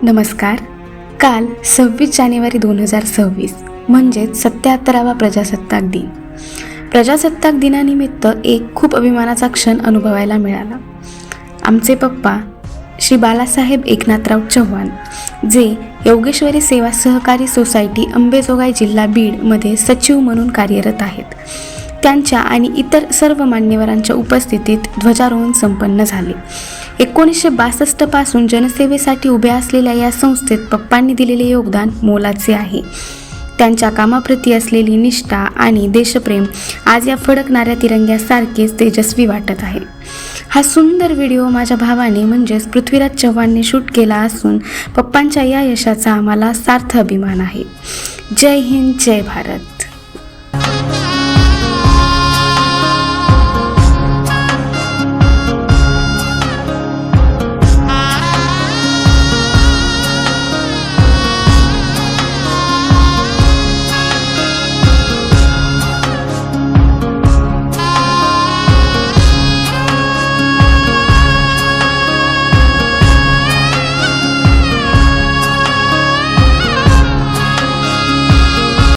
नमस्कार. काल 26 जानेवारी 2026 म्हणजेच 77वा प्रजासत्ताक दिन. प्रजासत्ताक दिनानिमित्त एक खूप अभिमानाचा क्षण अनुभवायला मिळाला. आमचे पप्पा श्री बालासाहेब एकनाथराव चव्हाण, जे योगेश्वरी सेवा सहकारी सोसायटी अंबेजोगाई जिल्हा बीडमध्ये सचिव म्हणून कार्यरत आहेत, त्यांच्या आणि इतर सर्व मान्यवरांच्या उपस्थितीत ध्वजारोहण संपन्न झाले. 1962 पासून जनसेवेसाठी उभ्या असलेल्या या संस्थेत पप्पांनी दिलेले योगदान मोलाचे आहे. त्यांच्या कामाप्रती असलेली निष्ठा आणि देशप्रेम आज या फडकणाऱ्या तिरंग्यासारखेच तेजस्वी वाटत आहे. हा सुंदर व्हिडिओ माझ्या भावाने म्हणजेच पृथ्वीराज चव्हाणने शूट केला असून पप्पांच्या या यशाचा आम्हाला सार्थ अभिमान आहे. जय हिंद, जय भारत.